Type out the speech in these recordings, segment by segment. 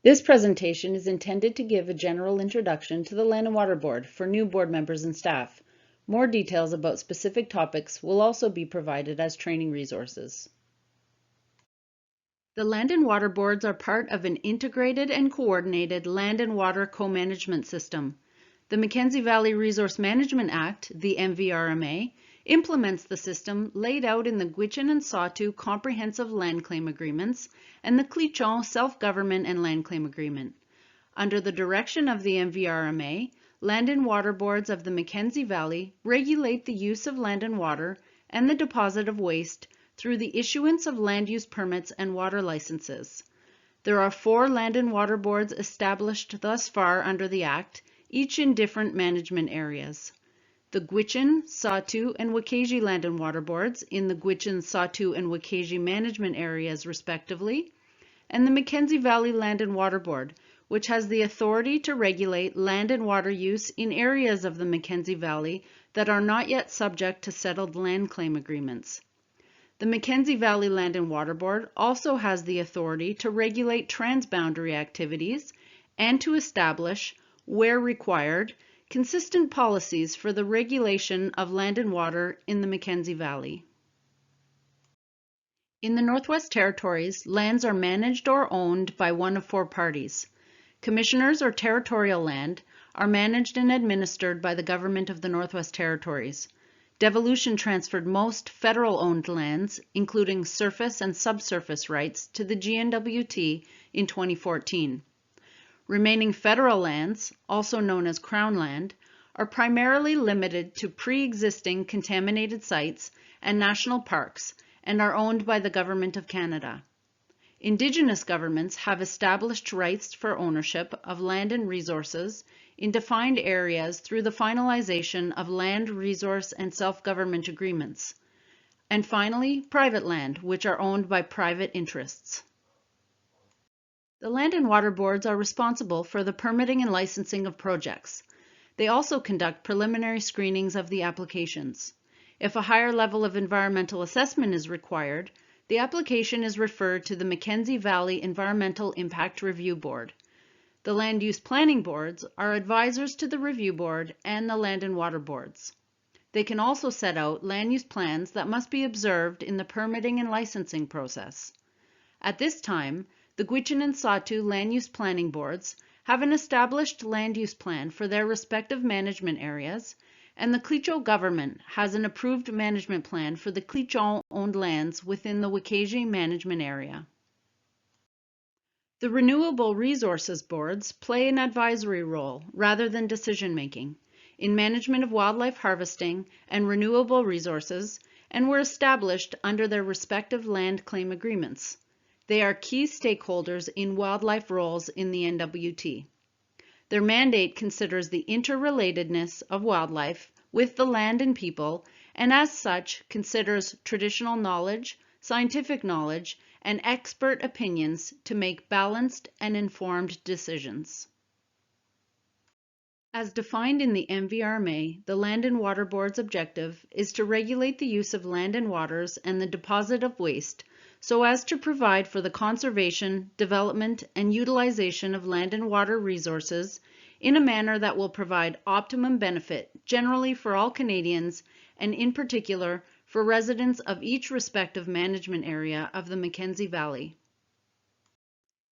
This presentation is intended to give a general introduction to the Land and Water Board for new board members and staff. More details about specific topics will also be provided as training resources. The Land and Water Boards are part of an integrated and coordinated land and water co-management system. The Mackenzie Valley Resource Management Act, the MVRMA, implements the system laid out in the Gwich'in and Sahtu Comprehensive Land Claim Agreements and the Clichon Self-Government and Land Claim Agreement. Under the direction of the MVRMA, Land and Water Boards of the Mackenzie Valley regulate the use of land and water and the deposit of waste through the issuance of land use permits and water licenses. There are 4 Land and Water Boards established thus far under the Act, each in different management areas. The Gwich'in, Sahtu, and Wakaji Land and Water Boards in the Gwich'in, Sahtu, and Wakaji management areas respectively, and the Mackenzie Valley Land and Water Board, which has the authority to regulate land and water use in areas of the Mackenzie Valley that are not yet subject to settled land claim agreements. The Mackenzie Valley Land and Water Board also has the authority to regulate transboundary activities and to establish, where required, consistent policies for the regulation of land and water in the Mackenzie Valley. In the Northwest Territories, lands are managed or owned by one of 4 parties. Commissioners or territorial land are managed and administered by the Government of the Northwest Territories. Devolution transferred most federal-owned lands, including surface and subsurface rights, to the GNWT in 2014. Remaining federal lands, also known as Crown land, are primarily limited to pre-existing contaminated sites and national parks and are owned by the Government of Canada. Indigenous governments have established rights for ownership of land and resources in defined areas through the finalization of land, resource, and self-government agreements. And finally, private land, which are owned by private interests. The Land and Water Boards are responsible for the permitting and licensing of projects. They also conduct preliminary screenings of the applications. If a higher level of environmental assessment is required, the application is referred to the Mackenzie Valley Environmental Impact Review Board. The Land Use Planning Boards are advisors to the Review Board and the Land and Water Boards. They can also set out land use plans that must be observed in the permitting and licensing process. At this time, the Gwich'in and Sahtu Land Use Planning Boards have an established land use plan for their respective management areas, and the Clicho government has an approved management plan for the Clicho-owned lands within the Wakaji management area. The Renewable Resources Boards play an advisory role rather than decision-making in management of wildlife harvesting and renewable resources, and were established under their respective land claim agreements. They are key stakeholders in wildlife roles in the NWT. Their mandate considers the interrelatedness of wildlife with the land and people, and as such considers traditional knowledge, scientific knowledge, and expert opinions to make balanced and informed decisions. As defined in the MVRMA, the Land and Water Board's objective is to regulate the use of land and waters and the deposit of waste so as to provide for the conservation, development, and utilization of land and water resources in a manner that will provide optimum benefit generally for all Canadians and in particular for residents of each respective management area of the Mackenzie Valley.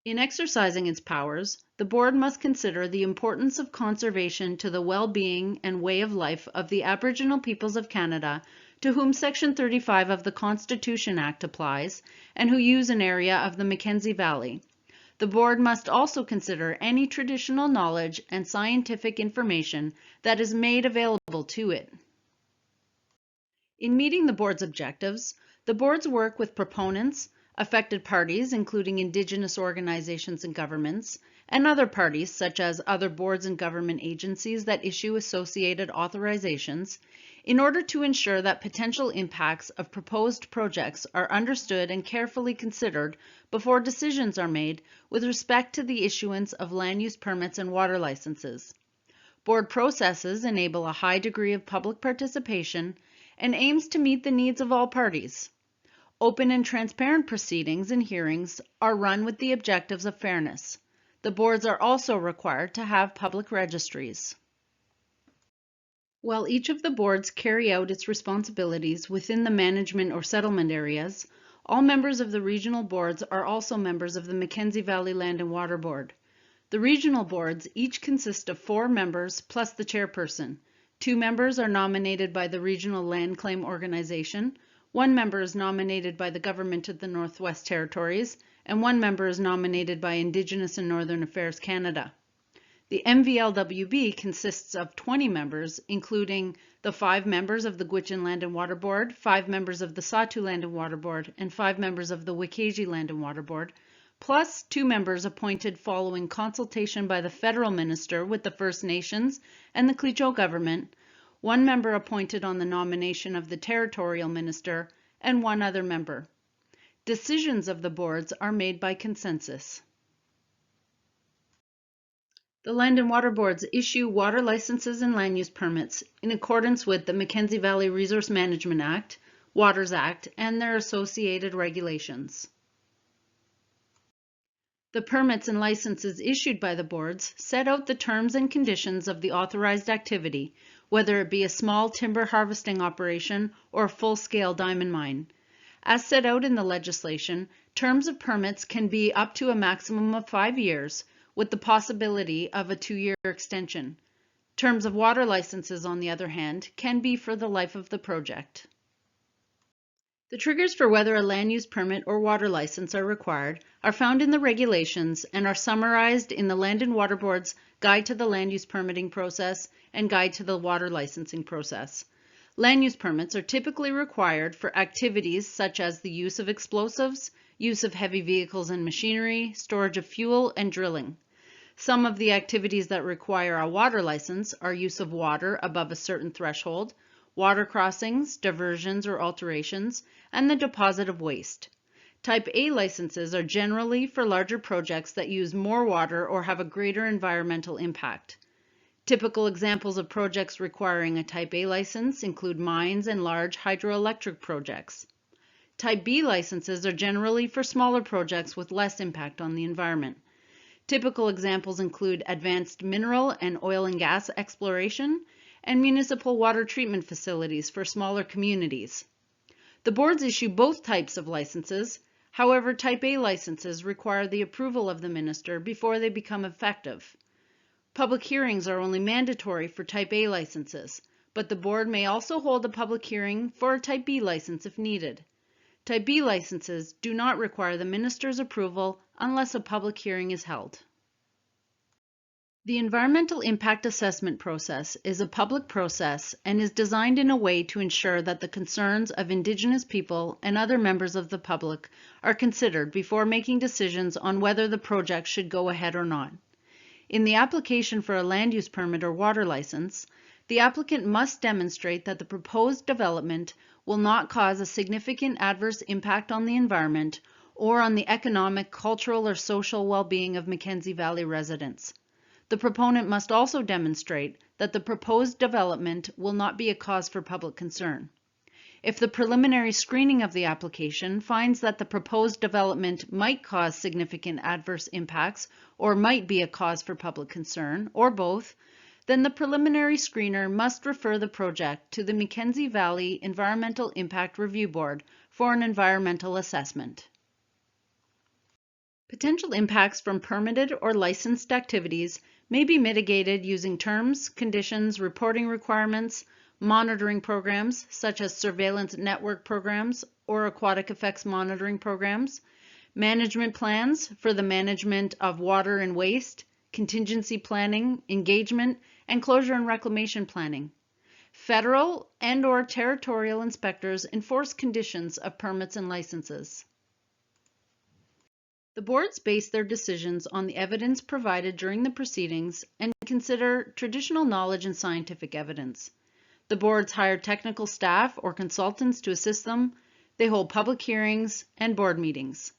In exercising its powers, the Board must consider the importance of conservation to the well-being and way of life of the Aboriginal peoples of Canada to whom Section 35 of the Constitution Act applies and who use an area of the Mackenzie Valley. The Board must also consider any traditional knowledge and scientific information that is made available to it. In meeting the Board's objectives, the Boards work with proponents, affected parties including Indigenous organizations and governments, and other parties such as other boards and government agencies that issue associated authorizations in order to ensure that potential impacts of proposed projects are understood and carefully considered before decisions are made with respect to the issuance of land use permits and water licenses. Board processes enable a high degree of public participation and aims to meet the needs of all parties. Open and transparent proceedings and hearings are run with the objectives of fairness. The boards are also required to have public registries. While each of the boards carry out its responsibilities within the management or settlement areas, all members of the regional boards are also members of the Mackenzie Valley Land and Water Board. The regional boards each consist of 4 members plus the chairperson. 2 members are nominated by the Regional Land Claim Organization, 1 member is nominated by the Government of the Northwest Territories, and 1 member is nominated by Indigenous and Northern Affairs Canada. The MVLWB consists of 20 members, including the 5 members of the Gwich'in Land and Water Board, 5 members of the Sahtu Land and Water Board, and 5 members of the Wickagy Land and Water Board, plus 2 members appointed following consultation by the federal minister with the First Nations and the Cleacho government, 1 member appointed on the nomination of the territorial minister, and 1 other member. Decisions of the boards are made by consensus. The Land and Water Boards issue water licenses and land use permits in accordance with the Mackenzie Valley Resource Management Act, Waters Act, and their associated regulations. The permits and licenses issued by the boards set out the terms and conditions of the authorized activity, whether it be a small timber harvesting operation or a full-scale diamond mine. As set out in the legislation, terms of permits can be up to a maximum of 5 years, with the possibility of a 2-year extension. Terms of water licenses, on the other hand, can be for the life of the project. The triggers for whether a land use permit or water license are required are found in the regulations and are summarized in the Land and Water Board's Guide to the Land Use Permitting Process and Guide to the Water Licensing Process. Land use permits are typically required for activities such as the use of explosives, use of heavy vehicles and machinery, storage of fuel, and drilling. Some of the activities that require a water license are use of water above a certain threshold, water crossings, diversions or alterations, and the deposit of waste. Type A licenses are generally for larger projects that use more water or have a greater environmental impact. Typical examples of projects requiring a Type A license include mines and large hydroelectric projects. Type B licenses are generally for smaller projects with less impact on the environment. Typical examples include advanced mineral and oil and gas exploration and municipal water treatment facilities for smaller communities. The boards issue both types of licenses. However, Type A licenses require the approval of the minister before they become effective. Public hearings are only mandatory for Type A licenses, but the board may also hold a public hearing for a Type B license if needed. Type B licenses do not require the minister's approval unless a public hearing is held. The environmental impact assessment process is a public process and is designed in a way to ensure that the concerns of Indigenous people and other members of the public are considered before making decisions on whether the project should go ahead or not. In the application for a land use permit or water license, the applicant must demonstrate that the proposed development will not cause a significant adverse impact on the environment or on the economic, cultural, or social well-being of Mackenzie Valley residents. The proponent must also demonstrate that the proposed development will not be a cause for public concern. If the preliminary screening of the application finds that the proposed development might cause significant adverse impacts or might be a cause for public concern, or both, then the preliminary screener must refer the project to the Mackenzie Valley Environmental Impact Review Board for an environmental assessment. Potential impacts from permitted or licensed activities may be mitigated using terms, conditions, reporting requirements, monitoring programs such as surveillance network programs or aquatic effects monitoring programs, management plans for the management of water and waste, contingency planning, engagement, and closure and reclamation planning. Federal and/or territorial inspectors enforce conditions of permits and licenses. The boards base their decisions on the evidence provided during the proceedings and consider traditional knowledge and scientific evidence. The boards hire technical staff or consultants to assist them. They hold public hearings and board meetings.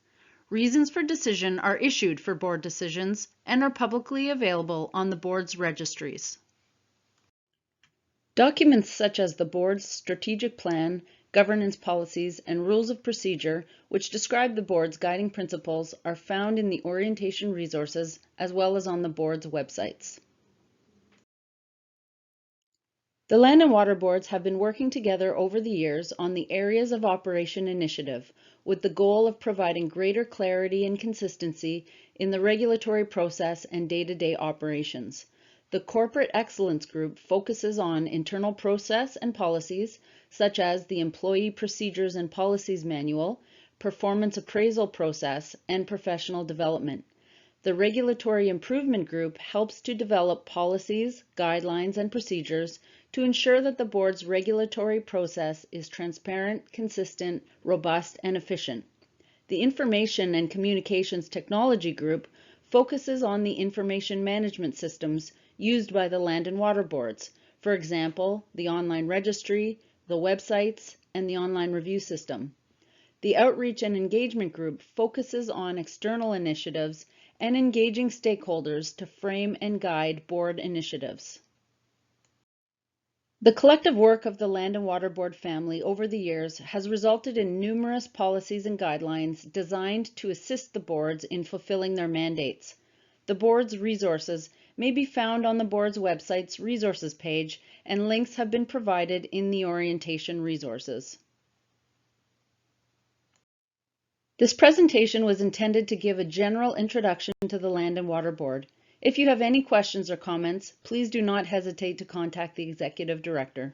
Reasons for decision are issued for board decisions and are publicly available on the board's registries. Documents such as the board's strategic plan, governance policies, and rules of procedure, which describe the board's guiding principles, are found in the orientation resources as well as on the board's websites. The Land and Water Boards have been working together over the years on the Areas of Operation Initiative with the goal of providing greater clarity and consistency in the regulatory process and day-to-day operations. The Corporate Excellence Group focuses on internal process and policies, such as the Employee Procedures and Policies Manual, Performance Appraisal Process, and Professional Development. The Regulatory Improvement Group helps to develop policies, guidelines, and procedures to ensure that the board's regulatory process is transparent, consistent, robust, and efficient. The Information and Communications Technology Group focuses on the information management systems used by the Land and Water Boards, for example, the online registry, the websites, and the online review system. The Outreach and Engagement Group focuses on external initiatives and engaging stakeholders to frame and guide board initiatives. The collective work of the Land and Water Board family over the years has resulted in numerous policies and guidelines designed to assist the boards in fulfilling their mandates. The board's resources may be found on the board's website's resources page, and links have been provided in the orientation resources. This presentation was intended to give a general introduction to the Land and Water Board. If you have any questions or comments, please do not hesitate to contact the Executive Director.